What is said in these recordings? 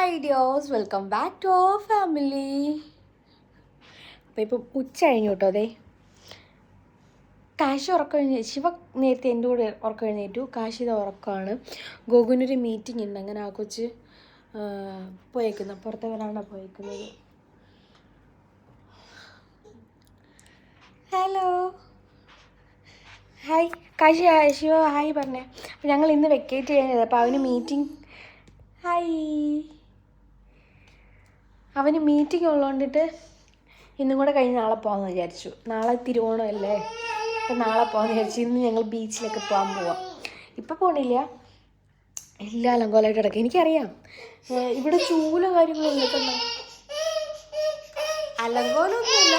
Hi ഡിയോസ്, welcome back to our family. അപ്പോൾ ഇപ്പം ഉച്ച കഴിഞ്ഞു കേട്ടോ. അതെ, കാശി ഉറക്കം കഴിഞ്ഞ് ശിവ നേരത്തെ എൻ്റെ കൂടെ ഉറക്കം എഴുന്നേറ്റു. കാശി ഇത് ഉറക്കമാണ്. ഗോകുവിനൊരു മീറ്റിംഗ് ഉണ്ട്, അങ്ങനെ ആ കൊച്ച് പോയേക്കുന്നത്, പുറത്തെ വരാണ് പോയേക്കുന്നത്. Hello, hi Kashi. Shiva hi പറഞ്ഞേ. അപ്പോൾ ഞങ്ങൾ ഇന്ന് വെക്കേറ്റ് ചെയ്യുന്നത്, അപ്പോൾ അവന് മീറ്റിംഗ്. ഹായ്. അവന് മീറ്റിംഗ് ഉള്ളതുകൊണ്ടിട്ട് ഇന്നും കൂടെ കഴിഞ്ഞ് നാളെ പോകാമെന്ന് വിചാരിച്ചു. നാളെ തിരുവോണമല്ലേ, അപ്പം നാളെ പോകാമെന്ന് വിചാരിച്ചു. ഇന്ന് ഞങ്ങൾ ബീച്ചിലൊക്കെ പോകാൻ പോവാം. ഇപ്പം പോകണില്ല, എല്ലാം അലങ്കോലമായിട്ട് കിടക്കും. എനിക്കറിയാം ഇവിടെ ചൂല കാര്യങ്ങളൊന്നും കേട്ടോ. അലങ്കോലമൊന്നുമില്ല,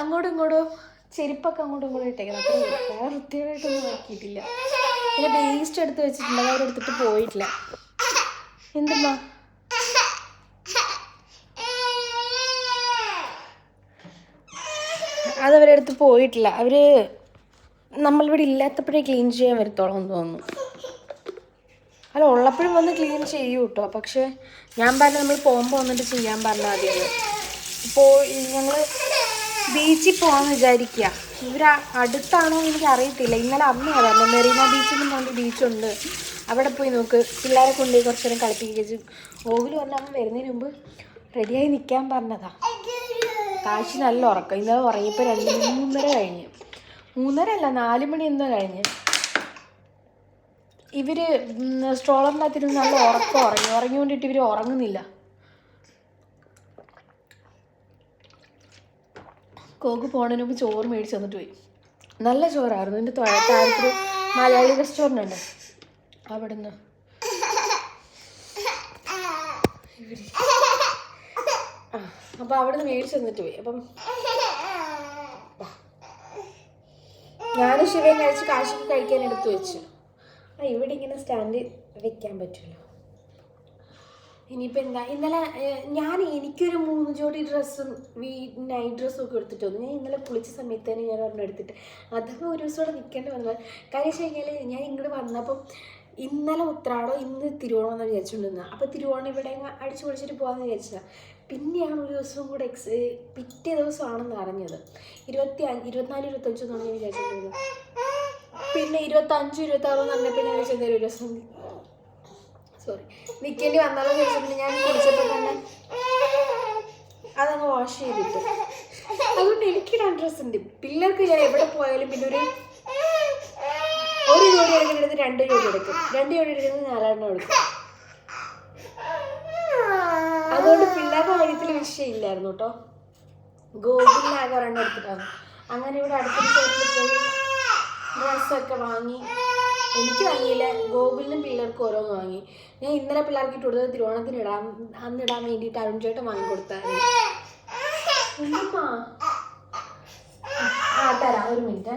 അങ്ങോട്ടും ഇങ്ങോട്ടും ചെരുപ്പൊക്കെ അങ്ങോട്ടും ഇങ്ങോട്ടും ഇട്ടേക്കുന്നത്. അത്ര വേറെ വൃത്തിയായിട്ടൊന്നും നോക്കിയിട്ടില്ല. പിന്നെ വേസ്റ്റ് എടുത്ത് വെച്ചിട്ടുണ്ട്, അവരെടുത്തിട്ട് പോയിട്ടില്ല. എന്തുമ്മാ അതവരെടുത്ത് പോയിട്ടില്ല. അവർ നമ്മളിവിടെ ഇല്ലാത്തപ്പോഴേ ക്ലീൻ ചെയ്യാൻ വരത്തോളം എന്ന് തോന്നുന്നു. അല്ല, ഉള്ളപ്പോഴും വന്ന് ക്ലീൻ ചെയ്യും കേട്ടോ. പക്ഷേ ഞാൻ പറഞ്ഞു നമ്മൾ പോകുമ്പോൾ വന്നിട്ട് ചെയ്യാൻ പറഞ്ഞാൽ മതിയെന്ന്. ഇപ്പോൾ ഞങ്ങൾ ബീച്ചിൽ പോകാമെന്ന് വിചാരിക്കുക. ഇവർ അടുത്താണോ എന്ന് എനിക്ക് അറിയത്തില്ല. ഇന്നലെ അമ്മയാണ് പറഞ്ഞത് മെറീന ബീച്ചെന്ന് പറഞ്ഞ ബീച്ചുണ്ട്, അവിടെ പോയി നോക്ക്, പിള്ളേരെ കൊണ്ടുപോയി കുറച്ച് നേരം കളിപ്പിക്കുകയും. ഓവിൽ പറഞ്ഞാൽ അമ്മ വരുന്നതിന് മുമ്പ് റെഡിയായി നിൽക്കാൻ പറഞ്ഞതാണ്. കാശി നല്ല ഉറക്കം. ഇന്നലെ ഉറങ്ങിയപ്പോൾ 3:30 കഴിഞ്ഞ്. 3:30 അല്ല, 4 മണി എന്തോ കഴിഞ്ഞ്. ഇവർ സ്ട്രോളറിനകത്തിരുന്ന് നല്ല ഉറങ്ങിക്കൊണ്ടിട്ട് ഇവർ ഉറങ്ങുന്നില്ല. കോക്ക് പോണതിന് മുമ്പ് ചോറ് മേടിച്ച് തന്നിട്ട് പോയി. നല്ല ചോറായിരുന്നു. എൻ്റെ താഴത്തൊരു മലയാളി റെസ്റ്റോറൻ്റ് ഉണ്ട്, അവിടുന്ന്. അപ്പോൾ അവിടുന്ന് മേടിച്ച് തന്നിട്ട് പോയി. അപ്പം ഞാനും ശിവയും കഴിച്ച് കാശിക്ക് കഴിക്കാൻ എടുത്തു വെച്ചു. ഇവിടെ ഇങ്ങനെ സ്റ്റാൻഡ് വെക്കാൻ പറ്റുമല്ലോ. ഇനിയിപ്പോൾ എന്താ, ഇന്നലെ എനിക്കൊരു 3 ജോഡി ഡ്രസ്സും നൈറ്റ് ഡ്രസ്സും ഒക്കെ എടുത്തിട്ട് വന്നു. ഞാൻ ഇന്നലെ കുളിച്ച സമയത്ത് തന്നെ ഞാൻ ഒരെണ്ണം എടുത്തിട്ട് അതൊക്കെ ഒരു ദിവസം കൂടെ നിൽക്കേണ്ടി വന്നത്. കാര്യം വെച്ച് കഴിഞ്ഞാൽ ഞാൻ ഇങ്ങോട്ട് വന്നപ്പം ഇന്നലെ ഉത്രാടോ ഇന്ന് തിരുവോണം എന്ന് വിചാരിച്ചുകൊണ്ടിരുന്നത്. അപ്പോൾ തിരുവോണം ഇവിടെ അടിച്ചു പൊളിച്ചിട്ട് പോകാമെന്ന് വിചാരിച്ചതാണ്. പിന്നെയാണ് ഒരു ദിവസം കൂടെ പിറ്റേ ദിവസമാണെന്ന് അറിഞ്ഞത്. 24, 25 എന്നാണ് ഞാൻ വിചാരിച്ചുകൊണ്ടിരുന്നത്. പിന്നെ 25, 26 എന്ന് പറഞ്ഞപ്പോൾ ഞാൻ വിചാരിച്ചത് ഒരു ദിവസം നിൽക്കേണ്ടി വന്നാലും ചോദിച്ചപ്പോൾ ഞാൻ കുളിച്ചപ്പോൾ തന്നെ അതങ്ങ് വാഷ് ചെയ്തിട്ട്. അതുകൊണ്ട് എനിക്കിടാൻ ഡ്രസ്സ് ഉണ്ട്. പിള്ളേർക്ക് ഞാൻ എവിടെ പോയാലും പിന്നെ ഒരു ജോഡി എടുക്കുന്നിടത്ത് 2 ജോഡി എടുക്കും, 2 ജോഡി എടുക്കുന്നത് 4 എണ്ണം എടുക്കും. അതുകൊണ്ട് പിള്ളേരുടെ കാര്യത്തിൽ വിഷയമില്ലായിരുന്നു കേട്ടോ. ഗോകുലിനാകെ 2 എടുത്തിട്ടാണ്. അങ്ങനെ ഇവിടെ അടുത്തൊരു ഷോപ്പിൽ പോയി ഡ്രസ്സൊക്കെ വാങ്ങി. എനിക്ക് വാങ്ങിയില്ല, ഗോകുലിനും പിള്ളേർക്കും ഓരോന്ന് വാങ്ങി. ഞാൻ ഇന്നലെ പിള്ളേർക്ക് ഇട്ട് കൊടുത്തത് തിരുവോണത്തിന് അന്നിടാൻ വേണ്ടിയിട്ട് അരുൺ ചേട്ടൻ വാങ്ങിക്കൊടുത്തായിരുന്നു. തരാം, ഒരു മിനിറ്റ്.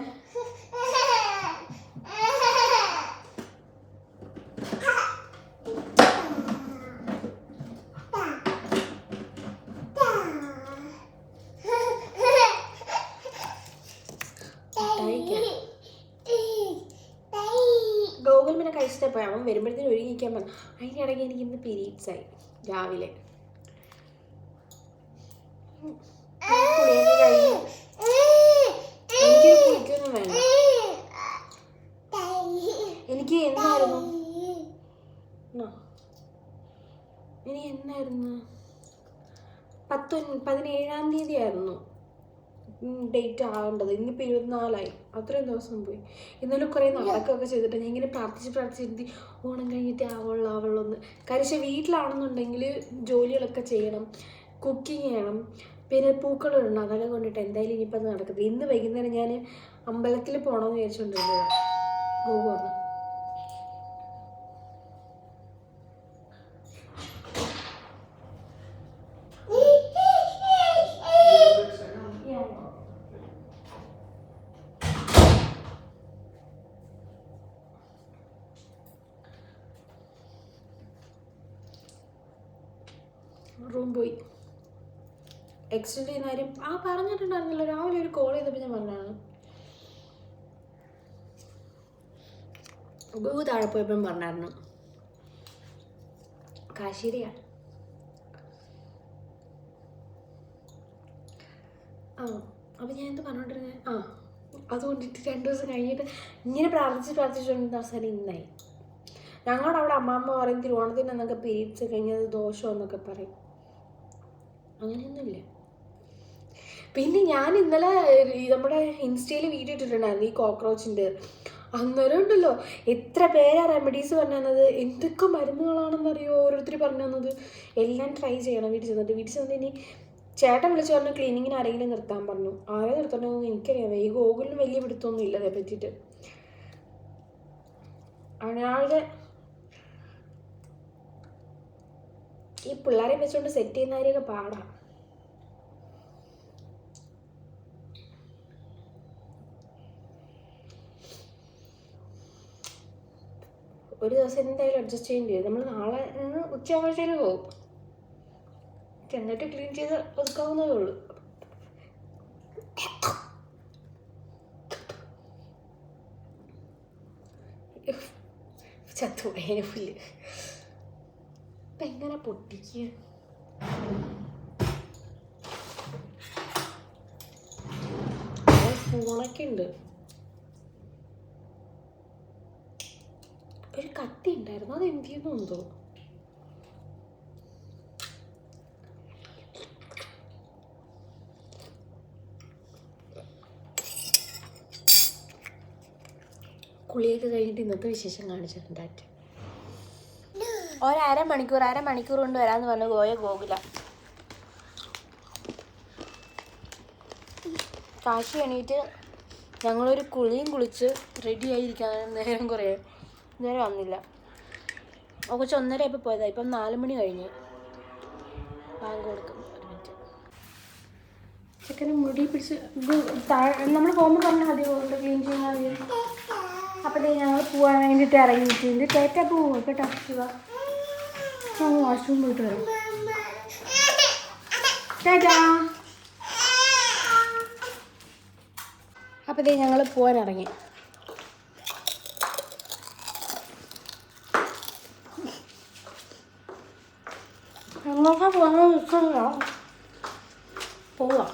ഗോകുൽ പിന്നെ കഴിച്ചിട്ടേ പോയി. അവൻ വരുമ്പോഴത്തേനും ഒരുങ്ങിക്കാൻ പറഞ്ഞു. അതിനിടയ്ക്ക് എനിക്ക് ഇന്ന് പീരീഡ്സ് ആയി രാവിലെ. എനിക്കൊരു കുളിക്കൊന്നും വേണ്ട. എനിക്ക് എന്നായിരുന്നു 17-ാം തീയതി ആയിരുന്നു ഡേറ്റ് ആവേണ്ടത്. ഇന്നിപ്പോൾ 24 അത്രയും ദിവസം പോയി. ഇന്നലെ കുറേ നടക്കുകയൊക്കെ ചെയ്തിട്ട് ഞാൻ ഇങ്ങനെ പ്രാർത്ഥിച്ചിരുത്തി ഓണം കഴിഞ്ഞിട്ട് ആവുള്ളൂ. കാര്യം വീട്ടിലാണെന്നുണ്ടെങ്കിൽ ജോലികളൊക്കെ ചെയ്യണം, കുക്കിങ് ചെയ്യണം, പിന്നെ പൂക്കളിടണം. അതൊക്കെ കൊണ്ടിട്ട് എന്തായാലും ഇനിയിപ്പോൾ അത് നടക്കത്തില്ല. ഇന്ന് വൈകുന്നേരം ഞാൻ അമ്പലത്തിൽ പോകണമെന്ന് വിചാരിച്ചുകൊണ്ടിരുന്നത്. ഗോകു വന്നു. റൂം പോയി എക്സ്റ്റെൻഡ് ചെയ്യുന്ന കാര്യം പറഞ്ഞിട്ടുണ്ടായിരുന്നല്ലോ. രാവിലെ ഒരു കോൾ ചെയ്തപ്പോൾ ഞാൻ പറഞ്ഞാണ്. ഗോകു താഴെ പോയപ്പം പറഞ്ഞായിരുന്നു കാശിയുടെയാണ്. അപ്പം ഞാൻ എന്ത് പറഞ്ഞോണ്ടിരുന്നത്, അതുകൊണ്ടിട്ട് 2 ദിവസം കഴിഞ്ഞിട്ട് ഇങ്ങനെ പ്രാർത്ഥിച്ചുകൊണ്ടിരുന്ന അവസാനം ഇന്നായി. ഞങ്ങളുടെ അവിടെ അമ്മാമ്മ പറയും തിരുവോണത്തിന് എന്നൊക്കെ പീരീഡ്സ് കഴിഞ്ഞത് ദോഷമെന്നൊക്കെ പറയും. അങ്ങനെയൊന്നുമില്ല. പിന്നെ ഞാൻ ഇന്നലെ നമ്മുടെ ഇൻസ്റ്റയിൽ വീഡിയോ ഇട്ടിട്ടുണ്ടായിരുന്നു ഈ കോക്രോച്ചിൻ്റെ. അന്നേരം ഉണ്ടല്ലോ എത്ര പേരാ റെമഡീസ് പറഞ്ഞു തന്നത്, എന്തൊക്കെ മരുന്നുകളാണെന്നറിയോ ഓരോരുത്തർ പറഞ്ഞു തന്നത്. എല്ലാം ട്രൈ ചെയ്യണം വീട്ടിൽ ചെന്നിട്ട്. ഇനി ചേട്ടൻ വിളിച്ച് പറഞ്ഞു ക്ലീനിങ്ങിന് ആരെങ്കിലും നിർത്താൻ പറഞ്ഞു. ആരെ നിർത്തണമെന്ന് എനിക്കറിയാം. ഈ ഗൂഗിളിന് വലിയ പിടുത്തൊന്നും ഇല്ല അതേ പറ്റിയിട്ട്. അയാളുടെ ഈ പിള്ളേരെ വെച്ചുകൊണ്ട് സെറ്റ് ചെയ്യുന്ന കാര്യമൊക്കെ പാടാം. ഒരു ദിവസം എന്തായാലും അഡ്ജസ്റ്റ് ചെയ്യേണ്ടി വരും. നമ്മൾ നാളെ ഉച്ചയാകുമ്പോഴത്തേന് പോകും. ചെന്നിട്ട് ക്ലീൻ ചെയ്ത് ഒതുക്കാവുന്നതേ ഉള്ളൂ. ചത്തുപോയ പുല്ല് ഇപ്പം എങ്ങനെ പൊട്ടിക്കുക? ഫോണൊക്കെ ഉണ്ട്. ഒരു കത്തി ഉണ്ടായിരുന്നു, അത് എന്ത് ചെയ്യുന്നു എന്തോ. കുളിയൊക്കെ കഴിഞ്ഞിട്ട് ഇന്നത്തെ വിശേഷം കാണിച്ചിട്ടുണ്ടായിട്ട് അരമണിക്കൂർ കൊണ്ട് വരാമെന്ന് പറഞ്ഞു പോയ ഗോകുല. കാശി എണീറ്റ് ഞങ്ങളൊരു കുളിയും കുളിച്ച് റെഡി ആയിരിക്കാൻ നേരം കുറേ നേരം വന്നില്ല. കുറച്ച് 1:30 ഇപ്പോൾ പോയതാണ്. ഇപ്പം 4 മണി കഴിഞ്ഞ്. ബാങ്ക് കൊടുക്കും. ഒരു മിനിറ്റ്. ചിക്കന് മുടി പിടിച്ച് നമ്മൾ പോകുമ്പോൾ പറഞ്ഞാൽ മതി ക്ലീൻ ചെയ്യാൻ മതി. അപ്പോഴേ ഞങ്ങൾ പോകാൻ വേണ്ടിയിട്ട് ഇറങ്ങിയിട്ടുണ്ട്. ടേറ്റ പോവുക കേട്ടോ ശിവ. വാഷ്റൂം പോയിട്ട് വരാം. ടാറ്റാ. അപ്പോഴേ ഞങ്ങൾ പോകാൻ ഇറങ്ങി. പോവാം.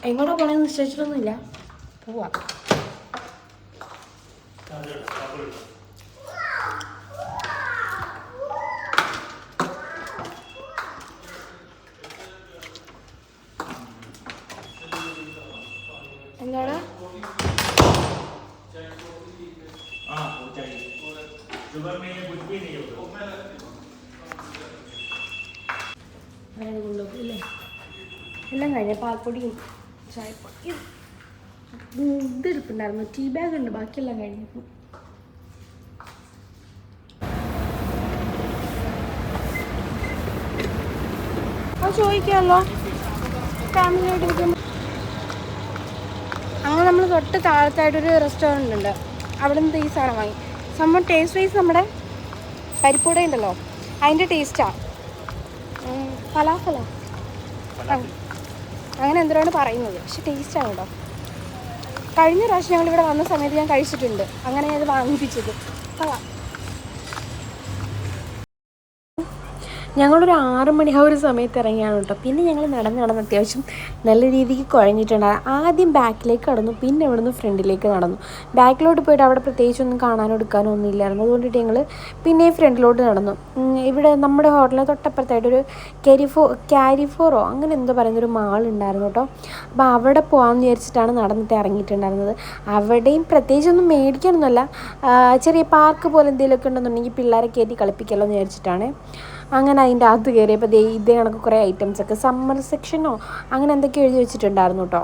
എങ്ങോട്ടാ പോകണമെന്ന് നിശ്ചയിച്ചിട്ടൊന്നുമില്ല. പോവാം. എന്താണ് കൊണ്ടുപോകില്ലേ? എല്ലാം കഴിഞ്ഞ പാൽപ്പൊടിയും ചായപ്പൊടിയും ഇതെടുപ്പുണ്ടായിരുന്നു. ടീ ബാഗ് ഉണ്ട്. ബാക്കിയെല്ലാം കഴിഞ്ഞു. ചോദിക്കാമല്ലോ ഫാമിലിയായിട്ട് ഇരിക്കുമ്പോൾ. അങ്ങനെ നമ്മൾ തൊട്ട് താഴത്തായിട്ടൊരു റെസ്റ്റോറൻ്റ് ഉണ്ട്. അവിടെ നിന്ന് ഈ സാധനം വാങ്ങി. സംഭവം ടേസ്റ്റ് വൈസ് നമ്മുടെ പരിപ്പൂട ഉണ്ടല്ലോ അതിൻ്റെ ടേസ്റ്റാണ്. ഫലാഫല അങ്ങനെ എന്തിനാണ് പറയുന്നത്. പക്ഷെ ടേസ്റ്റാണ് കേട്ടോ. കഴിഞ്ഞ പ്രാവശ്യം ഞങ്ങളിവിടെ വന്ന സമയത്ത് ഞാൻ കഴിച്ചിട്ടുണ്ട്. അങ്ങനെ അത് വാങ്ങിപ്പിച്ചത്. ഞങ്ങളൊരു 6 മണി ആ ഒരു സമയത്ത് ഇറങ്ങിയാണ് കേട്ടോ. പിന്നെ ഞങ്ങൾ നടന്ന് അത്യാവശ്യം നല്ല രീതിക്ക് കുഴഞ്ഞിട്ടുണ്ടായിരുന്നു. ആദ്യം ബാക്കിലേക്ക് നടന്നു, പിന്നെ അവിടെ നിന്ന് ഫ്രണ്ടിലേക്ക് നടന്നു. ബാക്കിലോട്ട് പോയിട്ട് അവിടെ പ്രത്യേകിച്ചൊന്നും കാണാനോ എടുക്കാനോ ഒന്നും ഇല്ലായിരുന്നു. അതുകൊണ്ടിട്ട് ഞങ്ങൾ പിന്നെ ഫ്രണ്ടിലോട്ട് നടന്നു. ഇവിടെ നമ്മുടെ ഹോട്ടലിന് തൊട്ടപ്പുറത്തായിട്ടൊരു ക്യാരിഫോറോ അങ്ങനെ എന്തോ പറയുന്നൊരു മാൾ ഉണ്ടായിരുന്നു കേട്ടോ. അപ്പോൾ അവിടെ പോകാമെന്ന് വിചാരിച്ചിട്ടാണ് നടന്നിട്ട് ഇറങ്ങിയിട്ടുണ്ടായിരുന്നത്. അവിടെയും പ്രത്യേകിച്ചൊന്നും മേടിക്കാനൊന്നുമല്ല, ചെറിയ പാർക്ക് പോലെ എന്തെങ്കിലുമൊക്കെ ഉണ്ടെന്നുണ്ടെങ്കിൽ പിള്ളേരെ കയറ്റി കളിപ്പിക്കല്ലോ എന്ന് വിചാരിച്ചിട്ടാണ്. അങ്ങനെ അതിൻ്റെ അകത്ത് കയറിയപ്പോൾ ഇതേ കണക്ക് കുറേ ഐറ്റംസൊക്കെ സമ്മർ സെക്ഷനോ അങ്ങനെ എന്തൊക്കെയോ എഴുതി വെച്ചിട്ടുണ്ടായിരുന്നു കേട്ടോ.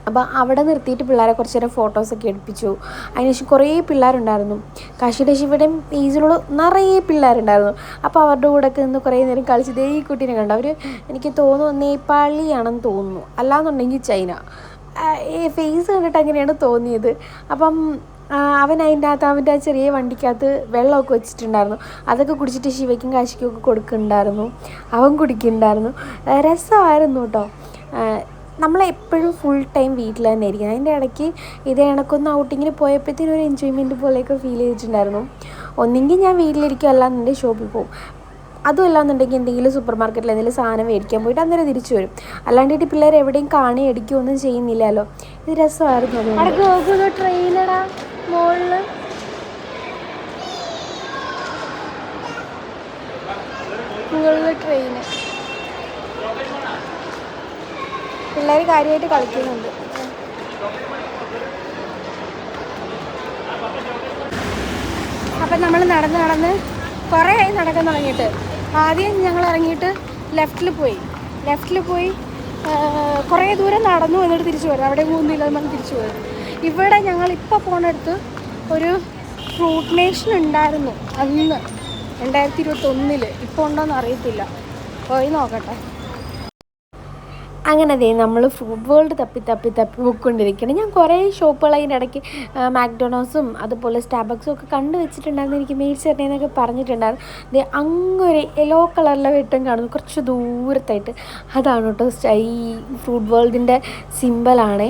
അപ്പോൾ അവിടെ നിർത്തിയിട്ട് പിള്ളേരെ കുറച്ച് നേരം ഫോട്ടോസൊക്കെ എടുപ്പിച്ചു. അതിനുശേഷം കുറേ പിള്ളേരുണ്ടായിരുന്നു. കാശിയുടെ ശിവയുടെയും ഏജിലുള്ള നിറയെ പിള്ളേരുണ്ടായിരുന്നു. അപ്പോൾ അവരുടെ കൂടെയൊക്കെ നിന്ന് കുറേ നേരം കളിച്ച് ഈ കുട്ടീനെ കണ്ടു. അവർ എനിക്ക് തോന്നുന്നു നേപ്പാളിയാണെന്ന് തോന്നുന്നു, അല്ലാന്നുണ്ടെങ്കിൽ ചൈന. ഫേസ് കണ്ടിട്ട് അങ്ങനെയാണ് തോന്നിയത്. അപ്പം അവൻ അതിൻ്റെ അകത്ത് അവൻ്റെ ആ ചെറിയ വണ്ടിക്കകത്ത് വെള്ളമൊക്കെ വെച്ചിട്ടുണ്ടായിരുന്നു. അതൊക്കെ കുടിച്ചിട്ട് ശിവയ്ക്കും കാശിക്കും ഒക്കെ കൊടുക്കുന്നുണ്ടായിരുന്നു. അവൻ കുടിക്കുന്നുണ്ടായിരുന്നു. രസമായിരുന്നു കേട്ടോ. നമ്മളെപ്പോഴും ഫുൾ ടൈം വീട്ടിൽ തന്നെ ആയിരിക്കും. അതിൻ്റെ ഇടയ്ക്ക് ഇതേ കണക്കൊന്ന് ഔട്ടിങ്ങിന് പോയപ്പോഴത്തേനും ഒരു എൻജോയ്മെൻറ്റ് പോലെയൊക്കെ ഫീൽ ചെയ്തിട്ടുണ്ടായിരുന്നു. ഒന്നെങ്കിൽ ഞാൻ വീട്ടിലിരിക്കും, അല്ലാന്നുണ്ടെങ്കിൽ ഷോപ്പിൽ പോകും. അതും അല്ലാന്നുണ്ടെങ്കിൽ എന്തെങ്കിലും സൂപ്പർ മാർക്കറ്റിൽ എന്തെങ്കിലും സാധനം മേടിക്കാൻ പോയിട്ട് അന്നേരം തിരിച്ചു വരും. അല്ലാണ്ടിട്ട് പിള്ളേർ എവിടെയും കാണി അടിക്കുകയൊന്നും ചെയ്യുന്നില്ലല്ലോ. ഇത് രസമായിരുന്നു. അതുകൊണ്ട് ട്രെയിനടാ മുകളിൽ ട്രെയിന് പിള്ളേർ കാര്യമായിട്ട് കളിക്കുന്നുണ്ട്. അപ്പം നമ്മൾ നടന്ന് കുറേ ആയി നടക്കാൻ തുടങ്ങിയിട്ട്. ആദ്യം ഞങ്ങൾ ഇറങ്ങിയിട്ട് ലെഫ്റ്റിൽ പോയി കുറേ ദൂരം നടന്നു, എന്നിട്ട് തിരിച്ചു പോയത്. അവിടെ മൂന്നില്ലാതെ നമ്മൾ തിരിച്ചു പോയത്. ഇവിടെ ഞങ്ങളിപ്പോൾ പോണെടുത്ത് ഒരു ഫ്രൂട്ട് നേഷൻ ഉണ്ടായിരുന്നു അന്ന് 2021. ഇപ്പോൾ ഉണ്ടോയെന്ന് അറിയത്തില്ല, പോയി നോക്കട്ടെ. അങ്ങനെ ദേ നമ്മൾ ഫുഡ് വേൾഡ് തപ്പി പോയിക്കൊണ്ടിരിക്കണം. ഞാൻ കുറേ ഷോപ്പുകൾ അതിൻ്റെ ഇടയ്ക്ക് മാക്ഡൊണാൾഡ്സും അതുപോലെ സ്റ്റാർബക്സും ഒക്കെ കണ്ടു വെച്ചിട്ടുണ്ടായിരുന്നു. എനിക്ക് മേടിച്ച് തരണേന്നൊക്കെ പറഞ്ഞിട്ടുണ്ടായിരുന്നു. ദേ അങ്ങൊരു യെല്ലോ കളറിലെ വെട്ടം കാണുന്നു കുറച്ച് ദൂരത്തായിട്ട്. അതാണ് കേട്ടോ ഈ ഫുഡ് വേൾഡിൻ്റെ സിമ്പലാണ്.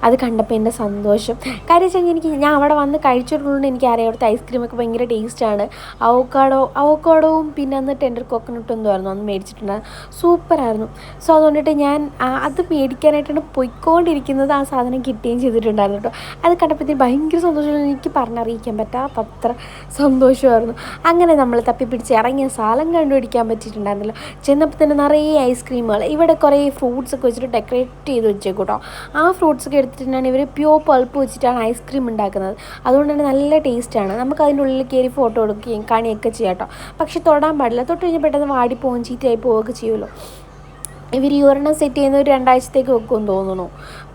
അത് കണ്ടപ്പോൾ എൻ്റെ സന്തോഷം. കാര്യം വെച്ചാൽ ഞാൻ അവിടെ വന്ന് കഴിച്ചിട്ടുള്ളതുകൊണ്ട് എനിക്കറിയാം അവിടുത്തെ ഐസ്ക്രീമൊക്കെ ഭയങ്കര ടേസ്റ്റാണ്. അവോക്കാഡോവും പിന്നെ അന്ന് ടെൻഡർ കോക്കനട്ടും എന്തായിരുന്നു അന്ന് മേടിച്ചിട്ടുണ്ടായിരുന്നു. സൂപ്പറായിരുന്നു. സോ അതുകൊണ്ടിട്ട് ഞാൻ അത് മേടിക്കാനായിട്ടാണ് പോയിക്കൊണ്ടിരിക്കുന്നത്. ആ സാധനം കിട്ടുകയും ചെയ്തിട്ടുണ്ടായിരുന്നു കേട്ടോ. അത് കണ്ടപ്പോഴത്തേക്ക് ഭയങ്കര സന്തോഷം, എനിക്ക് പറഞ്ഞറിയിക്കാൻ പറ്റാത്തത്ര സന്തോഷമായിരുന്നു. അങ്ങനെ നമ്മൾ തപ്പിപ്പിടിച്ച് ഇറങ്ങിയ സ്ഥലം കണ്ടുപിടിക്കാൻ പറ്റിയിട്ടുണ്ടായിരുന്നല്ലോ. ചെന്നപ്പോൾ തന്നെ നിറയെ ഐസ്ക്രീമുകൾ, ഇവിടെ കുറേ ഫ്രൂട്ട്സൊക്കെ വെച്ചിട്ട് ഡെക്കറേറ്റ് ചെയ്ത് വെച്ചേക്കും കേട്ടോ. ആ ഫ്രൂട്ട്സൊക്കെ എടുത്തിട്ടാണ് ഇവർ പ്യൂർ പൾപ്പ് വെച്ചിട്ടാണ് ഐസ്ക്രീം ഉണ്ടാക്കുന്നത്. അതുകൊണ്ട് തന്നെ നല്ല ടേസ്റ്റാണ്. നമുക്ക് അതിൻ്റെ ഉള്ളിൽ കയറി ഫോട്ടോ എടുക്കുകയും കാണിയൊക്കെ ചെയ്യാം കേട്ടോ. പക്ഷെ തൊടാൻ പാടില്ല, തൊട്ട് കഴിഞ്ഞാൽ പെട്ടെന്ന് വാടിപ്പോവും, ചീത്തയായി പോവുകയൊക്കെ ചെയ്യുമല്ലോ. ഇവർ ഈ ഒരെണ്ണം സെറ്റ് ചെയ്യുന്ന ഒരു 2 ആഴ്ചത്തേക്ക് വെക്കുമെന്ന് തോന്നുന്നു.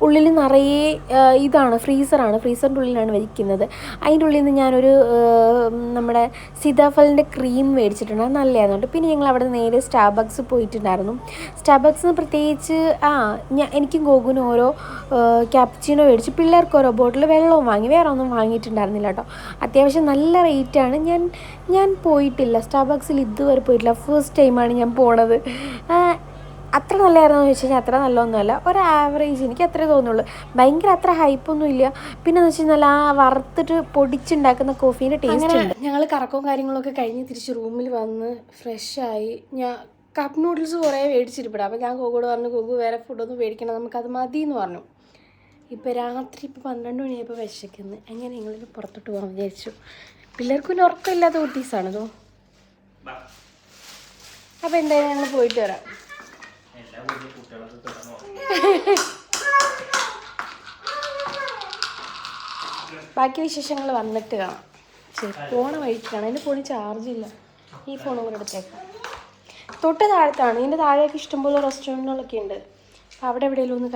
ഉള്ളിൽ നിറയെ ഇതാണ് ഫ്രീസറിൻ്റെ ഉള്ളിലാണ് വയ്ക്കുന്നത്. അതിൻ്റെ ഉള്ളിൽ നിന്ന് ഞാനൊരു നമ്മുടെ സീതാഫലിൻ്റെ ക്രീം മേടിച്ചിട്ടുണ്ട്, അത് നല്ലതായിരുന്നു. പിന്നെ ഞങ്ങൾ അവിടെ നേരെ സ്റ്റാർബക്സ് പോയിട്ടുണ്ടായിരുന്നു. സ്റ്റാർബക്സിന് പ്രത്യേകിച്ച് എനിക്കും ഗോകുനും ഓരോ ക്യാപ്ചീനോ മേടിച്ച്, പിള്ളേർക്ക് ഓരോ ബോട്ടിൽ വെള്ളവും വാങ്ങി, വേറെ ഒന്നും വാങ്ങിയിട്ടുണ്ടായിരുന്നില്ല കേട്ടോ. അത്യാവശ്യം നല്ല റേറ്റാണ്. ഞാൻ പോയിട്ടില്ല സ്റ്റാർബക്സിൽ, ഇതുവരെ പോയിട്ടില്ല. ഫസ്റ്റ് ടൈമാണ് ഞാൻ പോണത്. അത്ര നല്ലതായിരുന്നു എന്ന് വെച്ച് കഴിഞ്ഞാൽ അത്ര നല്ലതൊന്നുമല്ല, ഒരു ആവറേജ്, എനിക്ക് അത്രേ തോന്നുള്ളൂ. ഭയങ്കര അത്ര ഹൈപ്പൊന്നുമില്ല. പിന്നെ എന്ന് വെച്ച് കഴിഞ്ഞാൽ ആ വറുത്തിട്ട് പൊടിച്ചുണ്ടാക്കുന്ന കോഫീൻ്റെ ടേസ്റ്റ് ഉണ്ട്. ഞങ്ങൾ കറക്കവും കാര്യങ്ങളൊക്കെ കഴിഞ്ഞ് തിരിച്ച് റൂമിൽ വന്ന് ഫ്രഷായി. ഞാൻ കപ്പ് നൂഡിൽസ് കുറേ മേടിച്ചിരിപ്പിടാം. അപ്പോൾ ഞാൻ ഗോകുയോട് പറഞ്ഞു, ഗോകു വേറെ ഫുഡൊന്നും മേടിക്കണം, നമുക്കത് മതി എന്ന് പറഞ്ഞു. ഇപ്പോൾ രാത്രി 12 മണിയായപ്പോൾ വിശക്കുന്നു. എങ്ങനെ ഞങ്ങളിപ്പോൾ പുറത്തോട്ട് പോകാൻ വിചാരിച്ചു. പിള്ളേർക്ക് പിന്നെ ഉറക്കമില്ലാത്ത കുട്ടീസാണതോ. അപ്പോൾ എന്തായാലും ഞങ്ങൾ പോയിട്ട് വരാം. ബാക്കി വിശേഷങ്ങൾ വന്നിട്ട് കാണാം. ശരി, ഫോൺ വഴിക്കാണ്. എൻ്റെ ഫോണിൽ ചാർജില്ല. ഈ ഫോണും കൂടെ എടുത്തേക്കാം. തൊട്ട് താഴത്താണ്. ഇതിൻ്റെ താഴെയൊക്കെ ഇഷ്ടംപോലെ റെസ്റ്റോറൻറ്റുകളൊക്കെ ഉണ്ട്. അപ്പോൾ അവിടെ എവിടെയെങ്കിലും ഒന്ന്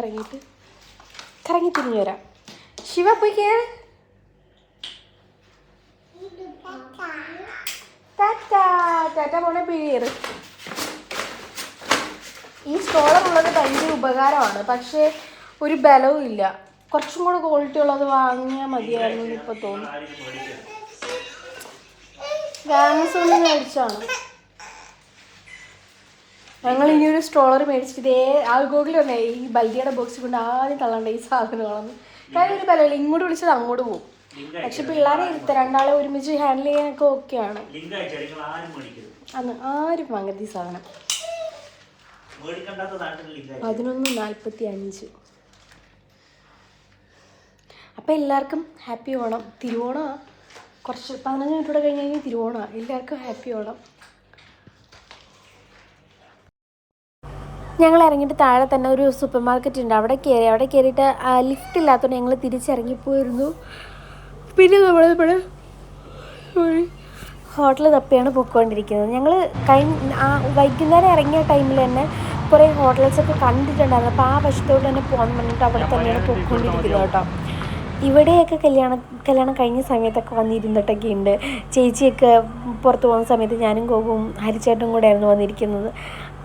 കറങ്ങി തിരിഞ്ഞു വരാം. ശിവ പോയി കയറി. ടാറ്റ പോണേ പേര്. ഈ സ്ട്രോളർ ഉള്ളത് ഭയങ്കര ഉപകാരമാണ്, പക്ഷേ ഒരു ബലവും ഇല്ല. കുറച്ചും കൂടെ ക്വാളിറ്റി ഉള്ളത് വാങ്ങിയാൽ മതിയായിരുന്നു ഇപ്പോൾ തോന്നുന്നു. ആമസോണിൽ മേടിച്ചാണ്. ഞങ്ങൾ ഇനിയൊരു സ്ട്രോളർ മേടിച്ചിട്ട് ഇതേ ആൾഗോഗിൽ വന്നേ ഈ ബൽദിയുടെ ബോക്സ് കൊണ്ട് ആദ്യം തള്ളണ്ട ഈ സാധനങ്ങളൊന്നും. കാര്യം ഒരു ബലമില്ല. ഇങ്ങോട്ട് വിളിച്ചത് അങ്ങോട്ട് പോകും. പക്ഷെ പിള്ളേരെ രണ്ടാളെ ഒരുമിച്ച് ഹാൻഡിൽ ചെയ്യാനൊക്കെ ഓക്കെയാണ്. അന്ന് ആരും വാങ്ങരുത് ഈ സാധനം. 11:45. അപ്പോൾ എല്ലാവർക്കും ഹാപ്പി ഓണം. തിരുവോണമാണ്. കുറച്ച് 15 മിനിറ്റോടെ കഴിഞ്ഞ് കഴിഞ്ഞാൽ തിരുവോണമാണ്. എല്ലാവർക്കും ഹാപ്പി ഓണം. ഞങ്ങൾ ഇറങ്ങിയിട്ട് താഴെ തന്നെ ഒരു സൂപ്പർ മാർക്കറ്റ് ഉണ്ട്. അവിടെ കയറിയിട്ട് ലിഫ്റ്റ് ഇല്ലാത്തതുകൊണ്ട് ഞങ്ങൾ തിരിച്ചിറങ്ങിപ്പോയിരുന്നു. പിന്നെ നമ്മളിവിടെ ഹോട്ടൽ തപ്പിയാണ് പോയിക്കൊണ്ടിരിക്കുന്നത്. ഞങ്ങൾ വൈകുന്നേരം ഇറങ്ങിയ ടൈമിൽ തന്നെ കുറേ ഹോട്ടൽസൊക്കെ കണ്ടിട്ടുണ്ടായിരുന്നു. അപ്പോൾ ആ വശത്തോട് തന്നെ പോകാൻ പറഞ്ഞിട്ട് അവിടെ തന്നെയാണ് പോയിക്കൊണ്ടിരിക്കുന്നത് കേട്ടോ. ഇവിടെയൊക്കെ കല്യാണം കഴിഞ്ഞ സമയത്തൊക്കെ വന്നിരുന്നിട്ടൊക്കെ ഉണ്ട്. ചേച്ചിയൊക്കെ പുറത്ത് പോകുന്ന സമയത്ത് ഞാനും ഗോകുവും ഹരിച്ചേട്ടനും കൂടെ ആയിരുന്നു വന്നിരിക്കുന്നത്.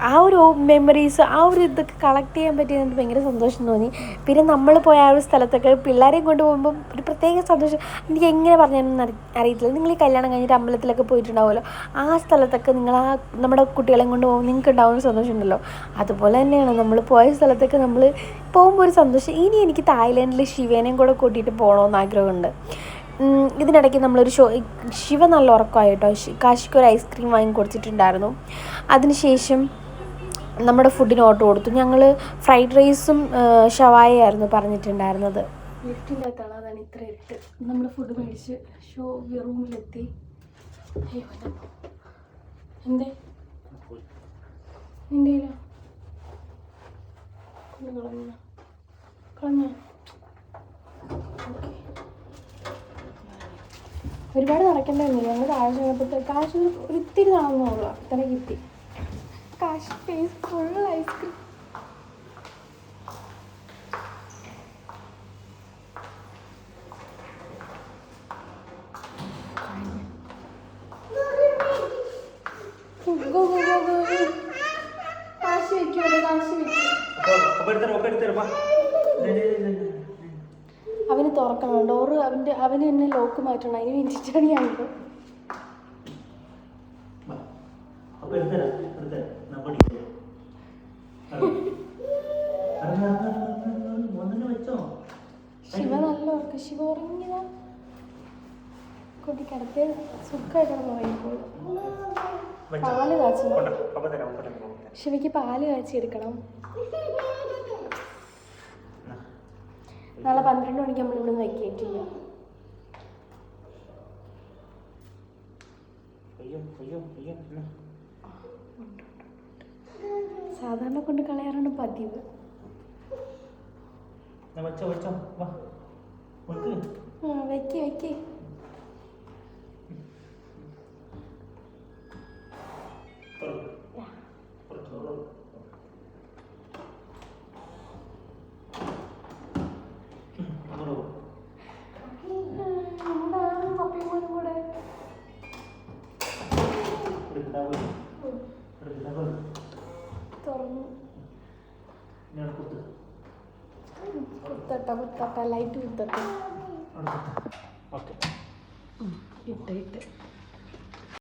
ആ ഒരു മെമ്മറീസ്, ആ ഒരു ഇതൊക്കെ കളക്ട് ചെയ്യാൻ പറ്റിയത് ഭയങ്കര സന്തോഷം തോന്നി. പിന്നെ നമ്മൾ പോയ ആ ഒരു സ്ഥലത്തൊക്കെ പിള്ളേരെയും കൊണ്ട് പോകുമ്പോൾ ഒരു പ്രത്യേക സന്തോഷം. എനിക്ക് എങ്ങനെ പറഞ്ഞാലൊന്നും അറിയത്തില്ല. നിങ്ങൾ ഈ കല്യാണം കഴിഞ്ഞിട്ട് അമ്പലത്തിലൊക്കെ പോയിട്ടുണ്ടാവുമല്ലോ, ആ സ്ഥലത്തൊക്കെ നിങ്ങൾ നമ്മുടെ കുട്ടികളെയും കൊണ്ട് പോകുമ്പോൾ നിങ്ങൾക്ക് ഉണ്ടാവുന്ന സന്തോഷം ഉണ്ടല്ലോ, അതുപോലെ തന്നെയാണ് നമ്മൾ പോയ സ്ഥലത്തൊക്കെ നമ്മൾ പോകുമ്പോൾ ഒരു സന്തോഷം. ഇനി എനിക്ക് തായ്ലാൻഡിൽ ശിവേനെയും കൂടെ കൂട്ടിയിട്ട് പോകണമെന്ന് ആഗ്രഹമുണ്ട്. ഇതിനിടയ്ക്ക് നമ്മളൊരു ശിവ നല്ല ഉറക്കമായി കേട്ടോ. കാശിക്ക് ഒരു ഐസ്ക്രീം വാങ്ങി കൊടുത്തിട്ടുണ്ടായിരുന്നു. അതിനുശേഷം നമ്മുടെ ഫുഡിന് ഓർഡർ കൊടുത്തു. ഞങ്ങൾ ഫ്രൈഡ് റൈസും ഷവായയായിരുന്നു പറഞ്ഞിട്ടുണ്ടായിരുന്നത്. ലിഫ്റ്റിൻ്റെ അകത്താണ്, അതാണ് ഇത്ര ഇട്ട്. നമ്മൾ ഫുഡ് മേടിച്ച് റൂമിലെത്തി. എന്തേ നിൻ്റെ കളഞ്ഞ ഒരുപാട് നടക്കേണ്ടതൊന്നുമില്ല. ഞങ്ങൾ താഴെ ചെന്നപ്പോഴത്തെ കാശ് ഒരിത്തിരി നടന്നുള്ളൂ, അത്ര കിട്ടി. കാശ് ഫേസ് ഫുൾ ഐസ്ക്രീം. കാശ് വെക്കുമല്ലോ, കാശ് വെക്കും. അവന് തുറക്കണം ഡോറ്. അവന് തന്നെ ലോക്ക് മാറ്റണം. അതിന് വേണ്ടിയിട്ടാണ് ഞാനിത്. ശിവ നല്ല ഉറക്കം. ശിവ ഉറങ്ങിയതാ കൊട്ടിക്കടത്ത് സുഖമായിട്ട് ഉറങ്ങിക്കോളൂ. പാല് കാച്ചണം. ശിവയ്ക്ക് പാല് കാച്ചി എടുക്കണം. നാളെ 12 മണിക്ക് നമ്മളിവിടെ നിന്ന് വയ്ക്കിയിട്ടില്ല. സാധാരണ കൊണ്ട് കളയാറാണ് പതിവ്. വെക്ക് വെക്ക്. കുത്തട്ട ലൈറ്റ് കുത്തട്ടെ. ഇട്ട്